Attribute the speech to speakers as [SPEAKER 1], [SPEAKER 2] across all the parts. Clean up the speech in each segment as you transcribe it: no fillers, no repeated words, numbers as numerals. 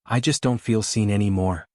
[SPEAKER 1] I just don't feel seen anymore.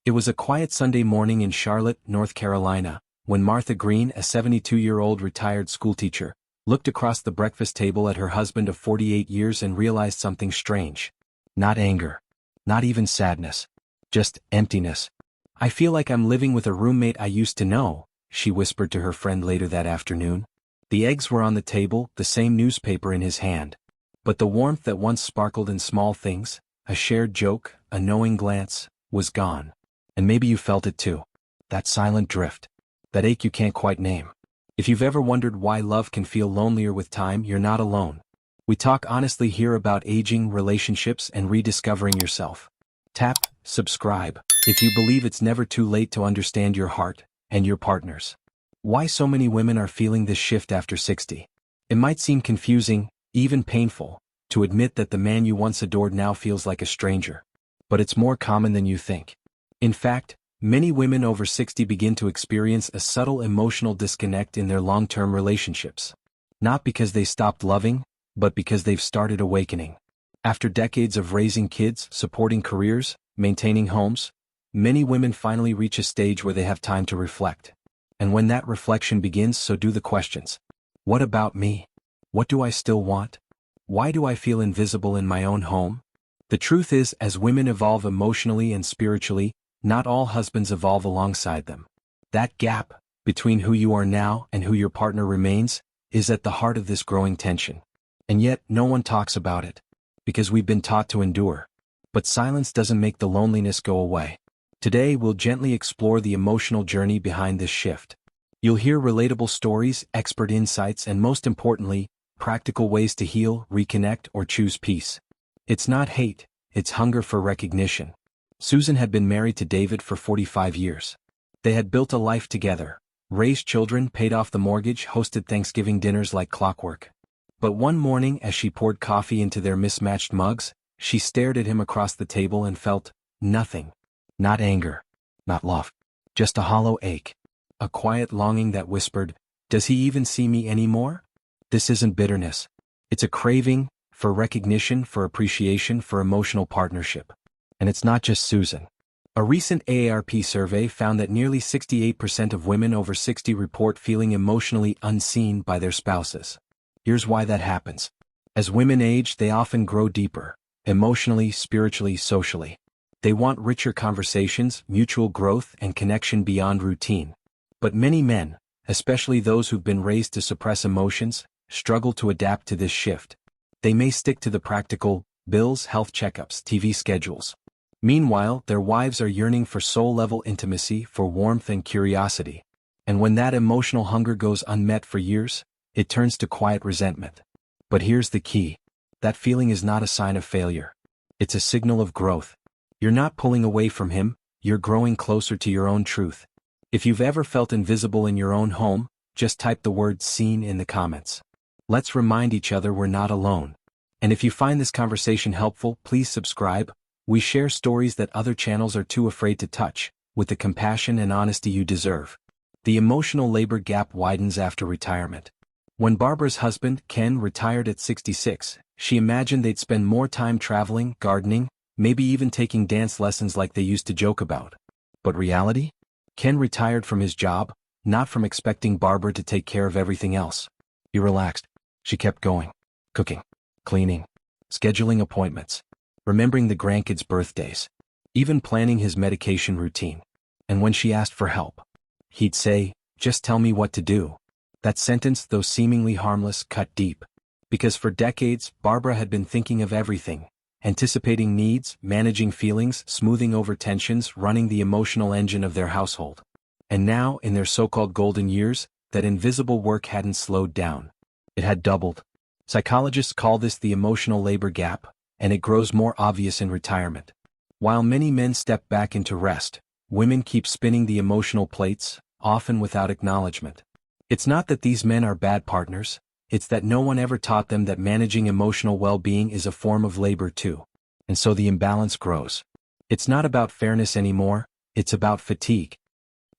[SPEAKER 1] It was a quiet Sunday morning in Charlotte, North Carolina, when Martha Green, a 72-year-old retired schoolteacher, looked across the breakfast table at her husband of 48 years and realized something strange. Not anger. Not even sadness. Just emptiness. "I feel like I'm living with a roommate I used to know," she whispered to her friend later that afternoon. The eggs were on the table, the same newspaper in his hand. But the warmth that once sparkled in small things, a shared joke, a knowing glance, was gone. And maybe you felt it too. That silent drift. That ache you can't quite name. If you've ever wondered why love can feel lonelier with time, you're not alone. We talk honestly here about aging, relationships, and rediscovering yourself. Tap subscribe if you believe it's never too late to understand your heart and your partner's. Why so many women are feeling this shift after 60. It might seem confusing, even painful, to admit that the man you once adored now feels like a stranger. But it's more common than you think. In fact, many women over 60 begin to experience a subtle emotional disconnect in their long-term relationships. Not because they stopped loving, but because they've started awakening. After decades of raising kids, supporting careers, maintaining homes, many women finally reach a stage where they have time to reflect. And when that reflection begins, so do the questions. What about me? What do I still want? Why do I feel invisible in my own home? The truth is, as women evolve emotionally and spiritually, not all husbands evolve alongside them. That gap, between who you are now and who your partner remains, is at the heart of this growing tension. And yet, no one talks about it. Because we've been taught to endure. But silence doesn't make the loneliness go away. Today we'll gently explore the emotional journey behind this shift. You'll hear relatable stories, expert insights, and most importantly, practical ways to heal, reconnect, or choose peace. It's not hate, it's hunger for recognition. Susan had been married to David for 45 years. They had built a life together, raised children, paid off the mortgage, hosted Thanksgiving dinners like clockwork. But one morning, as she poured coffee into their mismatched mugs, she stared at him across the table and felt nothing. Not anger. Not love. Just a hollow ache. A quiet longing that whispered, "Does he even see me anymore?" This isn't bitterness. It's a craving for recognition, for appreciation, for emotional partnership. And it's not just Susan. A recent AARP survey found that nearly 68% of women over 60 report feeling emotionally unseen by their spouses. Here's why that happens. As women age, they often grow deeper, emotionally, spiritually, socially. They want richer conversations, mutual growth, and connection beyond routine. But many men, especially those who've been raised to suppress emotions, struggle to adapt to this shift. They may stick to the practical, bills, health checkups, TV schedules. Meanwhile, their wives are yearning for soul-level intimacy, for warmth and curiosity. And when that emotional hunger goes unmet for years, it turns to quiet resentment. But here's the key. That feeling is not a sign of failure. It's a signal of growth. You're not pulling away from him, you're growing closer to your own truth. If you've ever felt invisible in your own home, just type the word "seen" in the comments. Let's remind each other we're not alone. And if you find this conversation helpful, please subscribe. We share stories that other channels are too afraid to touch, with the compassion and honesty you deserve. The emotional labor gap widens after retirement. When Barbara's husband, Ken, retired at 66, she imagined they'd spend more time traveling, gardening, maybe even taking dance lessons like they used to joke about. But reality? Ken retired from his job, not from expecting Barbara to take care of everything else. He relaxed. She kept going. Cooking, cleaning, scheduling appointments, remembering the grandkids' birthdays, even planning his medication routine. And when she asked for help, he'd say, "Just tell me what to do." That sentence, though seemingly harmless, cut deep. Because for decades, Barbara had been thinking of everything. Anticipating needs, managing feelings, smoothing over tensions, running the emotional engine of their household. And now, in their so-called golden years, that invisible work hadn't slowed down. It had doubled. Psychologists call this the emotional labor gap, and it grows more obvious in retirement. While many men step back into rest, women keep spinning the emotional plates, often without acknowledgement. It's not that these men are bad partners. It's that no one ever taught them that managing emotional well-being is a form of labor too. And so the imbalance grows. It's not about fairness anymore, it's about fatigue.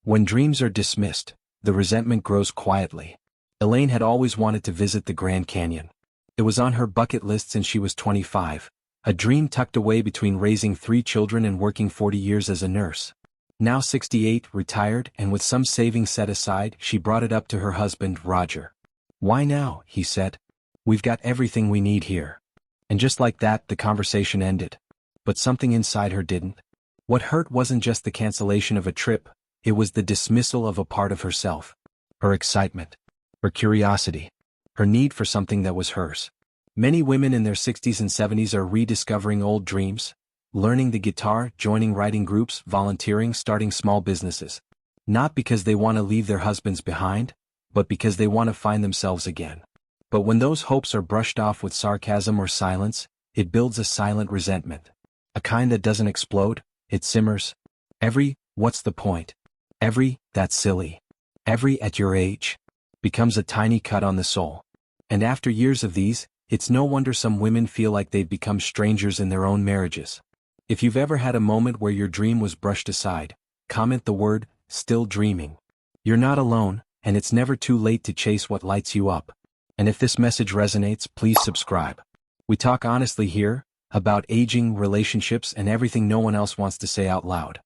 [SPEAKER 1] When dreams are dismissed, the resentment grows quietly. Elaine had always wanted to visit the Grand Canyon. It was on her bucket list since she was 25, A dream tucked away between raising 3 children and working 40 years as a nurse. Now 68, retired, and with some savings set aside, she brought it up to her husband, Roger. "Why now?" he said. "We've got everything we need here." And just like that, the conversation ended. But something inside her didn't. What hurt wasn't just the cancellation of a trip, it was the dismissal of a part of herself. Her excitement. Her curiosity. Her need for something that was hers. Many women in their 60s and 70s are rediscovering old dreams, learning the guitar, joining writing groups, volunteering, starting small businesses. Not because they want to leave their husbands behind, but because they want to find themselves again. But when those hopes are brushed off with sarcasm or silence, it builds a silent resentment. A kind that doesn't explode, it simmers. Every, "What's the point?" Every, "That's silly." Every, "At your age," becomes a tiny cut on the soul. And after years of these, it's no wonder some women feel like they've become strangers in their own marriages. If you've ever had a moment where your dream was brushed aside, comment the word, "still dreaming." You're not alone, and it's never too late to chase what lights you up. And if this message resonates, please subscribe. We talk honestly here, about aging, relationships, and everything no one else wants to say out loud.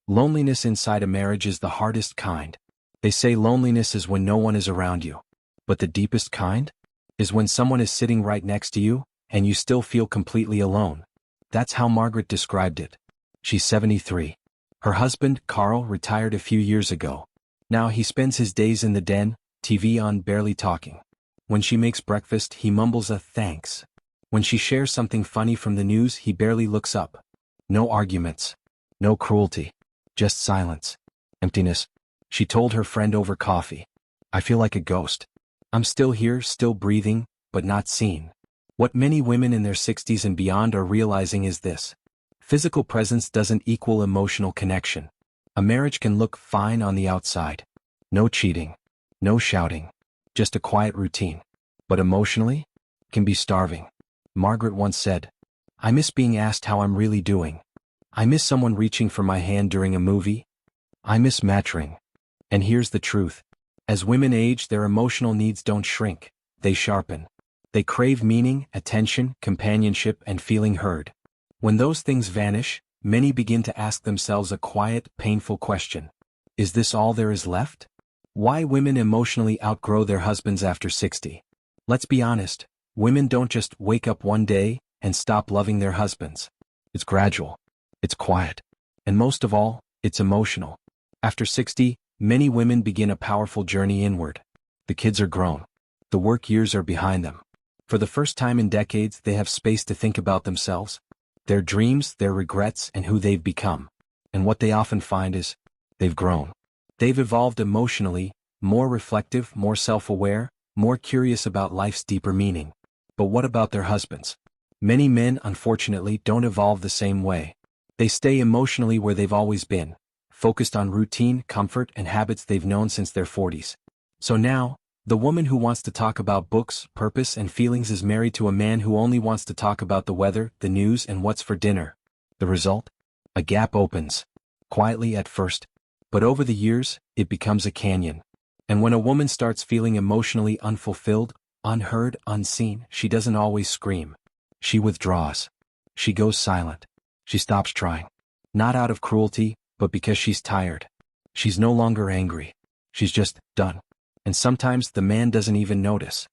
[SPEAKER 1] Loneliness inside a marriage is the hardest kind. They say loneliness is when no one is around you. But the deepest kind? Is when someone is sitting right next to you, and you still feel completely alone. That's how Margaret described it. She's 73. Her husband, Carl, retired a few years ago. Now he spends his days in the den, TV on, barely talking. When she makes breakfast, he mumbles a "thanks." When she shares something funny from the news, he barely looks up. No arguments. No cruelty. Just silence. Emptiness. She told her friend over coffee, "I feel like a ghost. I'm still here, still breathing, but not seen." What many women in their 60s and beyond are realizing is this. Physical presence doesn't equal emotional connection. A marriage can look fine on the outside. No cheating. No shouting. Just a quiet routine. But emotionally, can be starving. Margaret once said, "I miss being asked how I'm really doing. I miss someone reaching for my hand during a movie. I miss matching." And here's the truth. As women age, their emotional needs don't shrink, they sharpen. They crave meaning, attention, companionship, and feeling heard. When those things vanish, many begin to ask themselves a quiet, painful question. Is this all there is left? Why women emotionally outgrow their husbands after 60. Let's be honest, women don't just wake up one day and stop loving their husbands. It's gradual. It's quiet. And most of all, it's emotional. After 60, many women begin a powerful journey inward. The kids are grown. The work years are behind them. For the first time in decades, they have space to think about themselves, their dreams, their regrets, and who they've become. And what they often find is, they've grown. They've evolved emotionally, more reflective, more self-aware, more curious about life's deeper meaning. But what about their husbands? Many men, unfortunately, don't evolve the same way. They stay emotionally where they've always been, focused on routine, comfort, and habits they've known since their 40s. So now, the woman who wants to talk about books, purpose, and feelings is married to a man who only wants to talk about the weather, the news, and what's for dinner. The result? A gap opens. Quietly at first. But over the years, it becomes a canyon. And when a woman starts feeling emotionally unfulfilled, unheard, unseen, she doesn't always scream. She withdraws. She goes silent. She stops trying. Not out of cruelty, but because she's tired. She's no longer angry. She's just done. And sometimes the man doesn't even notice.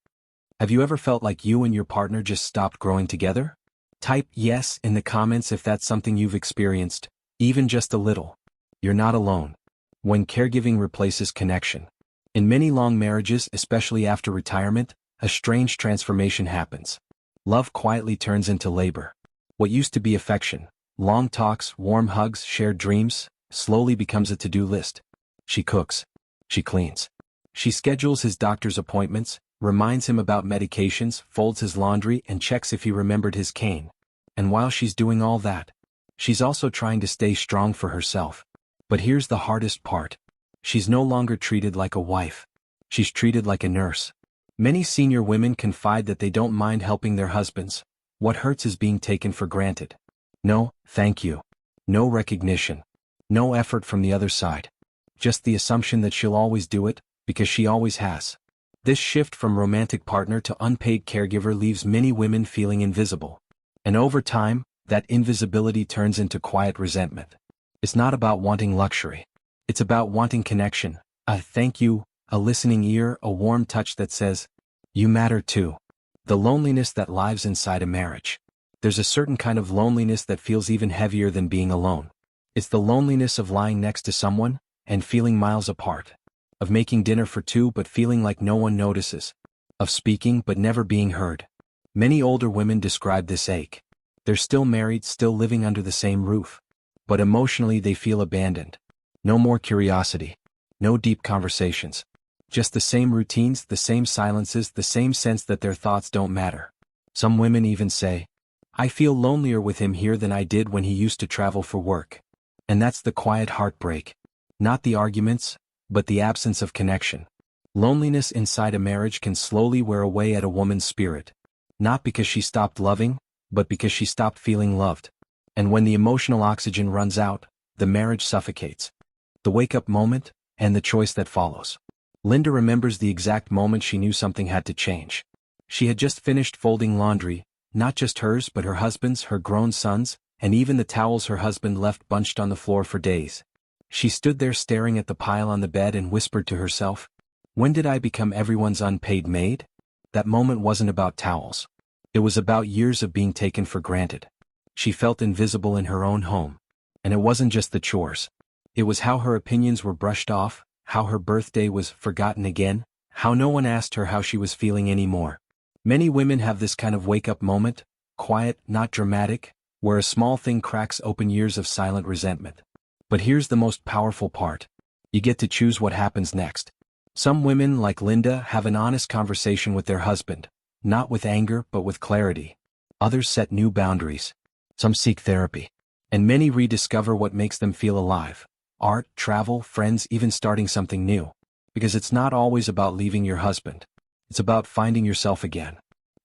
[SPEAKER 1] Have you ever felt like you and your partner just stopped growing together? Type yes in the comments if that's something you've experienced, even just a little. You're not alone. When caregiving replaces connection. In many long marriages, especially after retirement, a strange transformation happens. Love quietly turns into labor. What used to be affection, long talks, warm hugs, shared dreams, slowly becomes a to-do list. She cooks. She cleans. She schedules his doctor's appointments, reminds him about medications, folds his laundry, and checks if he remembered his cane. And while she's doing all that, she's also trying to stay strong for herself. But here's the hardest part. She's no longer treated like a wife. She's treated like a nurse. Many senior women confide that they don't mind helping their husbands. What hurts is being taken for granted. No, thank you. No recognition. No effort from the other side. Just the assumption that she'll always do it, because she always has. This shift from romantic partner to unpaid caregiver leaves many women feeling invisible. And over time, that invisibility turns into quiet resentment. It's not about wanting luxury. It's about wanting connection, a thank you, a listening ear, a warm touch that says, "You matter too." The loneliness that lives inside a marriage. There's a certain kind of loneliness that feels even heavier than being alone. It's the loneliness of lying next to someone and feeling miles apart, of making dinner for two but feeling like no one notices, of speaking but never being heard. Many older women describe this ache. They're still married, still living under the same roof, but emotionally they feel abandoned. No more curiosity, no deep conversations. Just the same routines, the same silences, the same sense that their thoughts don't matter. Some women even say, "I feel lonelier with him here than I did when he used to travel for work." And that's the quiet heartbreak. Not the arguments, but the absence of connection. Loneliness inside a marriage can slowly wear away at a woman's spirit. Not because she stopped loving, but because she stopped feeling loved. And when the emotional oxygen runs out, the marriage suffocates. The wake-up moment, and the choice that follows. Linda remembers the exact moment she knew something had to change. She had just finished folding laundry, not just hers but her husband's, her grown son's, and even the towels her husband left bunched on the floor for days. She stood there staring at the pile on the bed and whispered to herself, "When did I become everyone's unpaid maid?" That moment wasn't about towels. It was about years of being taken for granted. She felt invisible in her own home. And it wasn't just the chores. It was how her opinions were brushed off, how her birthday was forgotten again, how no one asked her how she was feeling anymore. Many women have this kind of wake-up moment, quiet, not dramatic, where a small thing cracks open years of silent resentment. But here's the most powerful part. You get to choose what happens next. Some women, like Linda, have an honest conversation with their husband, not with anger but with clarity. Others set new boundaries. Some seek therapy. And many rediscover what makes them feel alive. Art, travel, friends, even starting something new. Because it's not always about leaving your husband. It's about finding yourself again.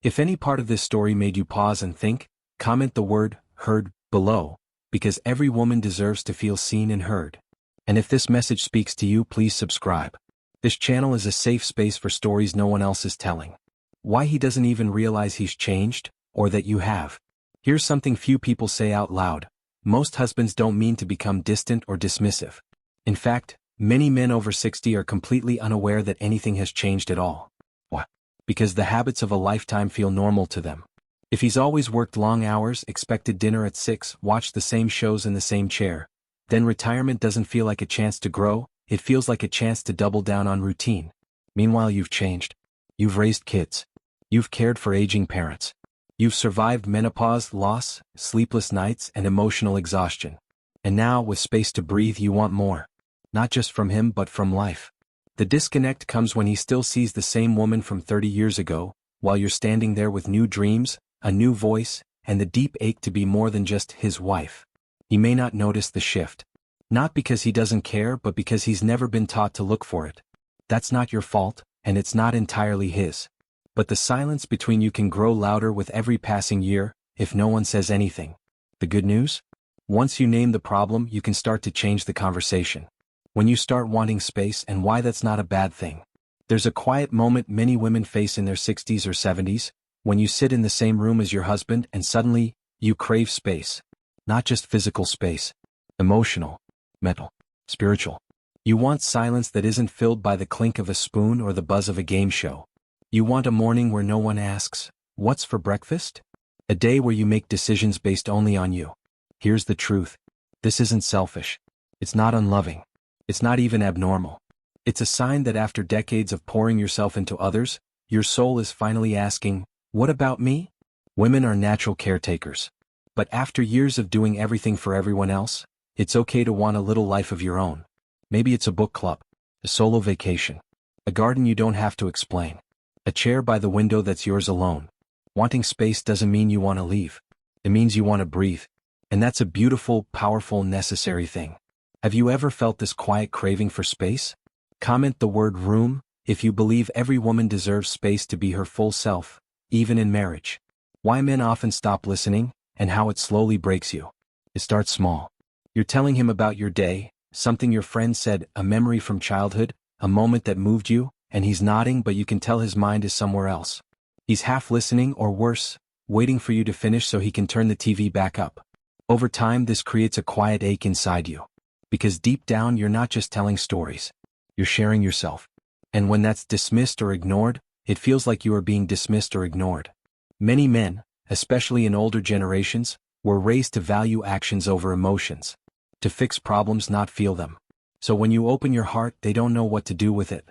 [SPEAKER 1] If any part of this story made you pause and think, comment the word "heard" below, because every woman deserves to feel seen and heard. And if this message speaks to you, please subscribe. This channel is a safe space for stories no one else is telling. Why he doesn't even realize he's changed, or that you have. Here's something few people say out loud. Most husbands don't mean to become distant or dismissive. In fact, many men over 60 are completely unaware that anything has changed at all. Why? Because the habits of a lifetime feel normal to them. If he's always worked long hours, expected dinner at 6, watched the same shows in the same chair, then retirement doesn't feel like a chance to grow, it feels like a chance to double down on routine. Meanwhile, you've changed. You've raised kids. You've cared for aging parents. You've survived menopause, loss, sleepless nights, and emotional exhaustion. And now, with space to breathe, you want more. Not just from him but from life. The disconnect comes when he still sees the same woman from 30 years ago, while you're standing there with new dreams, a new voice, and the deep ache to be more than just his wife. He may not notice the shift. Not because he doesn't care but because he's never been taught to look for it. That's not your fault, and it's not entirely his. But the silence between you can grow louder with every passing year, if no one says anything. The good news? Once you name the problem, you can start to change the conversation. When you start wanting space, and why that's not a bad thing. There's a quiet moment many women face in their 60s or 70s, when you sit in the same room as your husband and suddenly, you crave space. Not just physical space. Emotional, mental, spiritual. You want silence that isn't filled by the clink of a spoon or the buzz of a game show. You want a morning where no one asks, "What's for breakfast?" A day where you make decisions based only on you. Here's the truth. This isn't selfish. It's not unloving. It's not even abnormal. It's a sign that after decades of pouring yourself into others, your soul is finally asking, "What about me?" Women are natural caretakers. But after years of doing everything for everyone else, it's okay to want a little life of your own. Maybe it's a book club, a solo vacation, a garden you don't have to explain. A chair by the window that's yours alone. Wanting space doesn't mean you want to leave. It means you want to breathe. And that's a beautiful, powerful, necessary thing. Have you ever felt this quiet craving for space? Comment the word room if you believe every woman deserves space to be her full self, even in marriage. Why men often stop listening, and how it slowly breaks you. It starts small. You're telling him about your day, something your friend said, a memory from childhood, a moment that moved you, and he's nodding but you can tell his mind is somewhere else. He's half listening or worse, waiting for you to finish so he can turn the TV back up. Over time, this creates a quiet ache inside you. Because deep down, you're not just telling stories. You're sharing yourself. And when that's dismissed or ignored, it feels like you are being dismissed or ignored. Many men, especially in older generations, were raised to value actions over emotions. To fix problems, not feel them. So when you open your heart, they don't know what to do with it.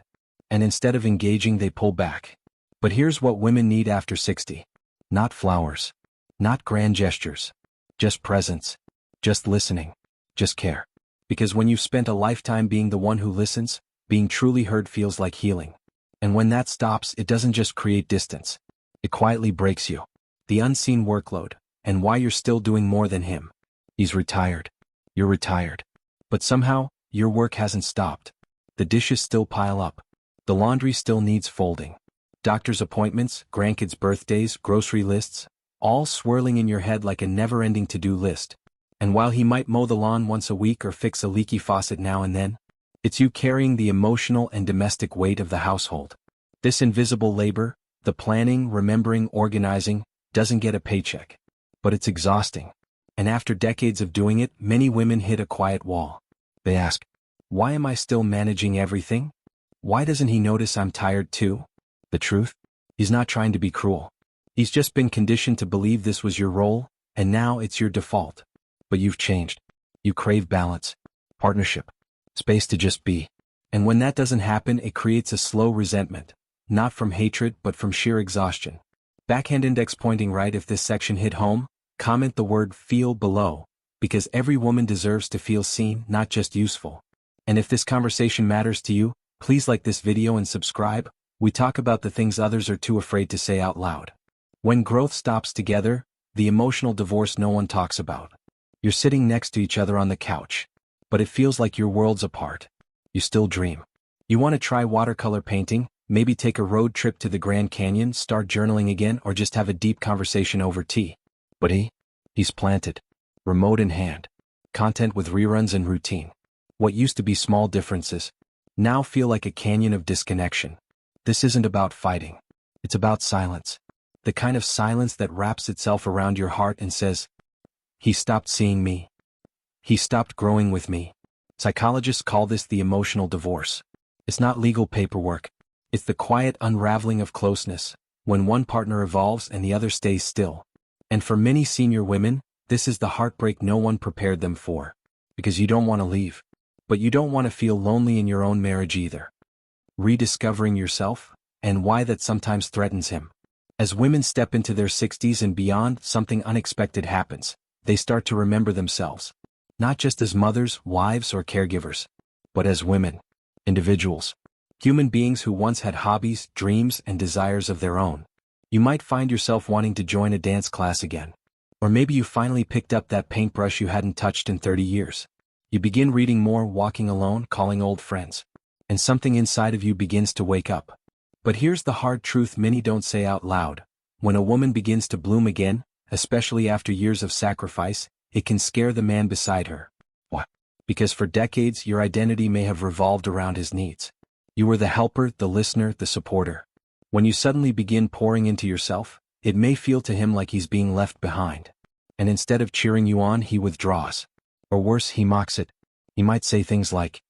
[SPEAKER 1] And instead of engaging, they pull back. But here's what women need after 60. Not flowers. Not grand gestures. Just presence. Just listening. Just care. Because when you've spent a lifetime being the one who listens, being truly heard feels like healing. And when that stops, it doesn't just create distance. It quietly breaks you. The unseen workload, and why you're still doing more than him. He's retired. You're retired. But somehow, your work hasn't stopped. The dishes still pile up. The laundry still needs folding. Doctor's appointments, grandkids' birthdays, grocery lists, all swirling in your head like a never-ending to-do list. And while he might mow the lawn once a week or fix a leaky faucet now and then, it's you carrying the emotional and domestic weight of the household. This invisible labor, the planning, remembering, organizing, doesn't get a paycheck. But it's exhausting. And after decades of doing it, many women hit a quiet wall. They ask, why am I still managing everything? Why doesn't he notice I'm tired too? The truth? He's not trying to be cruel. He's just been conditioned to believe this was your role, and now it's your default. But you've changed. You crave balance, partnership, space to just be. And when that doesn't happen, it creates a slow resentment, not from hatred but from sheer exhaustion. Backhand index pointing right. If this section hit home, comment the word "feel" below, because every woman deserves to feel seen, not just useful. And if this conversation matters to you, please like this video and subscribe. We talk about the things others are too afraid to say out loud. When growth stops together, the emotional divorce no one talks about. You're sitting next to each other on the couch, but it feels like you're worlds apart. You still dream. You want to try watercolor painting, maybe take a road trip to the Grand Canyon, start journaling again, or just have a deep conversation over tea. But he's planted, remote in hand, content with reruns and routine. What used to be small differences now feel like a canyon of disconnection. This isn't about fighting. It's about silence. The kind of silence that wraps itself around your heart and says, he stopped seeing me. He stopped growing with me. Psychologists call this the emotional divorce. It's not legal paperwork. It's the quiet unraveling of closeness, when one partner evolves and the other stays still. And for many senior women, this is the heartbreak no one prepared them for. Because you don't want to leave. But you don't want to feel lonely in your own marriage either. Rediscovering yourself, and why that sometimes threatens him. As women step into their 60s and beyond, something unexpected happens. They start to remember themselves. Not just as mothers, wives, or caregivers, but as women, individuals, human beings who once had hobbies, dreams, and desires of their own. You might find yourself wanting to join a dance class again. Or maybe you finally picked up that paintbrush you hadn't touched in 30 years. You begin reading more, walking alone, calling old friends. And something inside of you begins to wake up. But here's the hard truth many don't say out loud. When a woman begins to bloom again, especially after years of sacrifice, it can scare the man beside her. Why? Because for decades your identity may have revolved around his needs. You were the helper, the listener, the supporter. When you suddenly begin pouring into yourself, it may feel to him like he's being left behind. And instead of cheering you on, he withdraws. Or worse, he mocks it. He might say things like,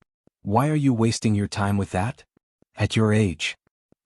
[SPEAKER 1] why are you wasting your time with that? At your age.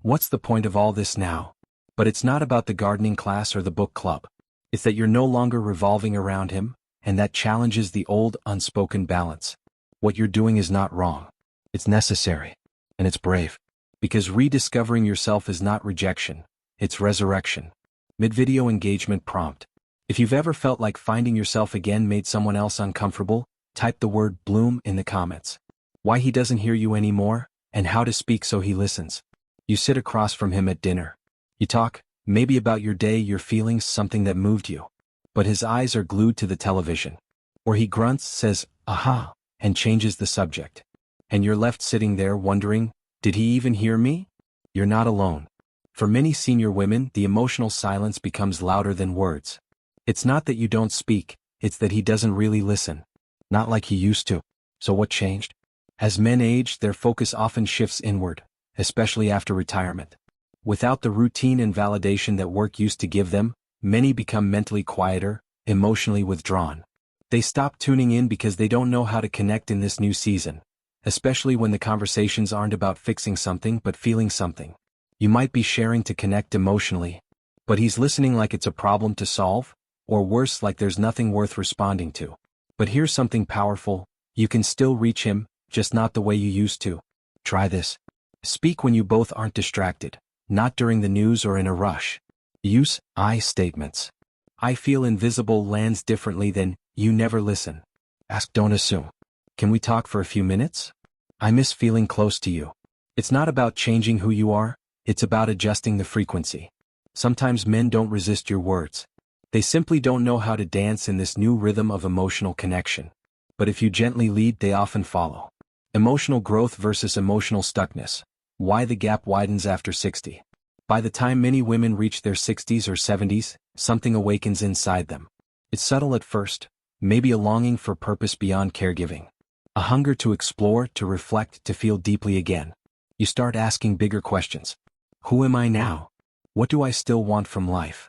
[SPEAKER 1] What's the point of all this now? But it's not about the gardening class or the book club. It's that you're no longer revolving around him, and that challenges the old, unspoken balance. What you're doing is not wrong. It's necessary. And it's brave. Because rediscovering yourself is not rejection, it's resurrection. Mid-video engagement prompt. If you've ever felt like finding yourself again made someone else uncomfortable, type the word "bloom" in the comments. Why he doesn't hear you anymore, and how to speak so he listens. You sit across from him at dinner. You talk, maybe about your day, your feelings, something that moved you. But his eyes are glued to the television. Or he grunts, says, aha, and changes the subject. And you're left sitting there wondering, did he even hear me? You're not alone. For many senior women, the emotional silence becomes louder than words. It's not that you don't speak, it's that he doesn't really listen. Not like he used to. So what changed? As men age, their focus often shifts inward, especially after retirement. Without the routine and validation that work used to give them, many become mentally quieter, emotionally withdrawn. They stop tuning in because they don't know how to connect in this new season, especially when the conversations aren't about fixing something but feeling something. You might be sharing to connect emotionally, but he's listening like it's a problem to solve, or worse, like there's nothing worth responding to. But here's something powerful: you can still reach him, just not the way you used to. Try this. Speak when you both aren't distracted, not during the news or in a rush. Use I statements. I feel invisible lands differently than you never listen. Ask, don't assume. Can we talk for a few minutes? I miss feeling close to you. It's not about changing who you are, it's about adjusting the frequency. Sometimes men don't resist your words. They simply don't know how to dance in this new rhythm of emotional connection. But if you gently lead, they often follow. Emotional growth versus emotional stuckness. Why the gap widens after 60. By the time many women reach their 60s or 70s, something awakens inside them. It's subtle at first, maybe a longing for purpose beyond caregiving. A hunger to explore, to reflect, to feel deeply again. You start asking bigger questions. Who am I now? What do I still want from life?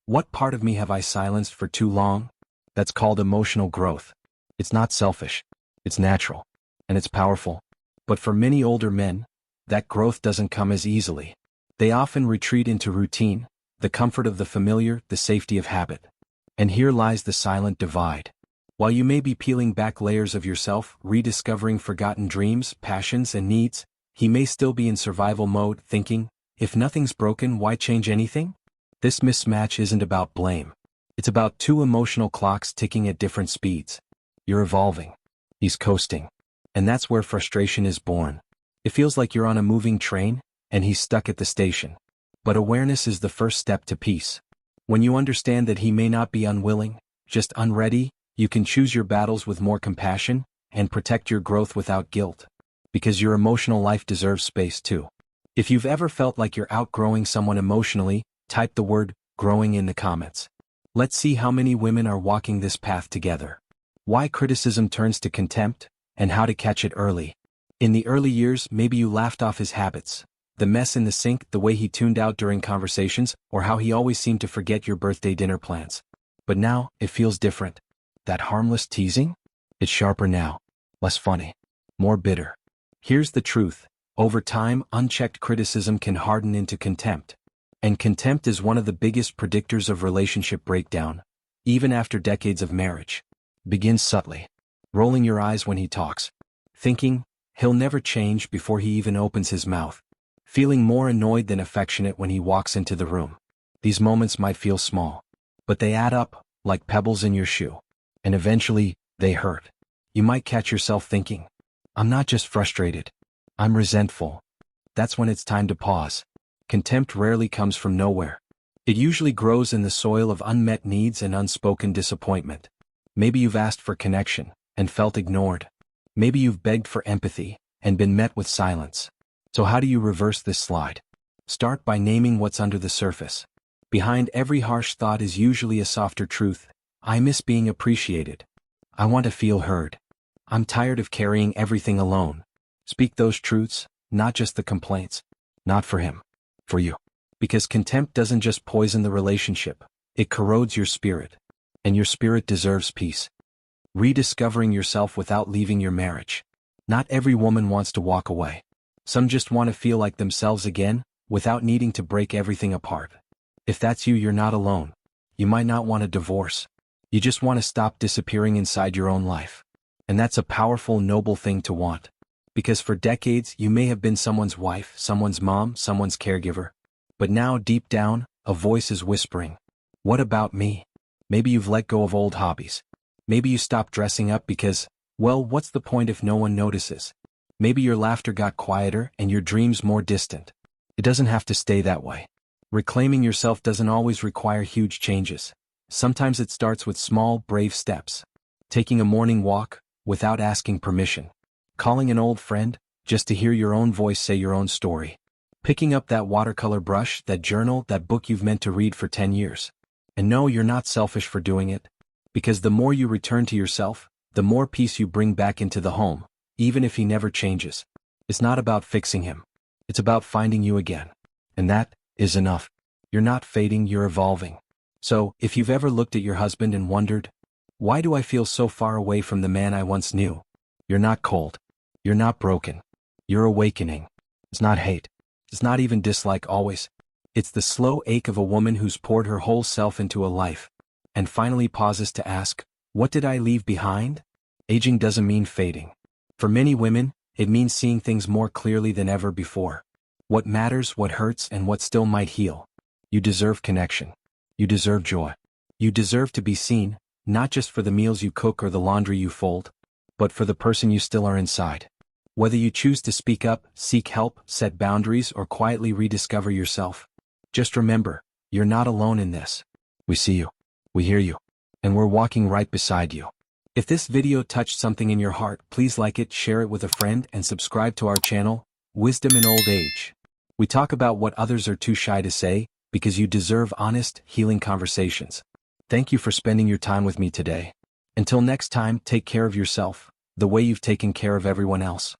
[SPEAKER 1] What part of me have I silenced for too long? That's called emotional growth. It's not selfish. It's natural. And it's powerful. But for many older men, that growth doesn't come as easily. They often retreat into routine, the comfort of the familiar, the safety of habit. And here lies the silent divide. While you may be peeling back layers of yourself, rediscovering forgotten dreams, passions, and needs, he may still be in survival mode, thinking, if nothing's broken, why change anything? This mismatch isn't about blame. It's about two emotional clocks ticking at different speeds. You're evolving. He's coasting. And that's where frustration is born. It feels like you're on a moving train, and he's stuck at the station. But awareness is the first step to peace. When you understand that he may not be unwilling, just unready, you can choose your battles with more compassion, and protect your growth without guilt. Because your emotional life deserves space too. If you've ever felt like you're outgrowing someone emotionally, type the word growing in the comments. Let's see how many women are walking this path together. Why criticism turns to contempt, and how to catch it early. In the early years, maybe you laughed off his habits. The mess in the sink, the way he tuned out during conversations, or how he always seemed to forget your birthday dinner plans. But now, it feels different. That harmless teasing? It's sharper now. Less funny. More bitter. Here's the truth. Over time, unchecked criticism can harden into contempt. And contempt is one of the biggest predictors of relationship breakdown, even after decades of marriage. Begin subtly. Rolling your eyes when he talks. Thinking, he'll never change before he even opens his mouth. Feeling more annoyed than affectionate when he walks into the room. These moments might feel small, but they add up, like pebbles in your shoe. And eventually, they hurt. You might catch yourself thinking, I'm not just frustrated. I'm resentful. That's when it's time to pause. Contempt rarely comes from nowhere. It usually grows in the soil of unmet needs and unspoken disappointment. Maybe you've asked for connection and felt ignored. Maybe you've begged for empathy and been met with silence. So how do you reverse this slide? Start by naming what's under the surface. Behind every harsh thought is usually a softer truth. I miss being appreciated. I want to feel heard. I'm tired of carrying everything alone. Speak those truths, not just the complaints. Not for him. For you. Because contempt doesn't just poison the relationship, it corrodes your spirit. And your spirit deserves peace. Rediscovering yourself without leaving your marriage. Not every woman wants to walk away. Some just want to feel like themselves again, without needing to break everything apart. If that's you, you're not alone. You might not want a divorce. You just want to stop disappearing inside your own life. And that's a powerful, noble thing to want. Because for decades, you may have been someone's wife, someone's mom, someone's caregiver. But now, deep down, a voice is whispering, what about me? Maybe you've let go of old hobbies. Maybe you stopped dressing up because, well, what's the point if no one notices? Maybe your laughter got quieter and your dreams more distant. It doesn't have to stay that way. Reclaiming yourself doesn't always require huge changes. Sometimes it starts with small, brave steps. Taking a morning walk, without asking permission. Calling an old friend, just to hear your own voice say your own story. Picking up that watercolor brush, that journal, that book you've meant to read for 10 years. And no, you're not selfish for doing it. Because the more you return to yourself, the more peace you bring back into the home, even if he never changes. It's not about fixing him. It's about finding you again. And that is enough. You're not fading, you're evolving. So, if you've ever looked at your husband and wondered, why do I feel so far away from the man I once knew? You're not cold. You're not broken. You're awakening. It's not hate. It's not even dislike always. It's the slow ache of a woman who's poured her whole self into a life, and finally pauses to ask, what did I leave behind? Aging doesn't mean fading. For many women, it means seeing things more clearly than ever before. What matters, what hurts, and what still might heal. You deserve connection. You deserve joy. You deserve to be seen, not just for the meals you cook or the laundry you fold, but for the person you still are inside. Whether you choose to speak up, seek help, set boundaries, or quietly rediscover yourself, just remember, you're not alone in this. We see you. We hear you. And we're walking right beside you. If this video touched something in your heart, please like it, share it with a friend, and subscribe to our channel, Wisdom in Old Age. We talk about what others are too shy to say, because you deserve honest, healing conversations. Thank you for spending your time with me today. Until next time, take care of yourself, the way you've taken care of everyone else.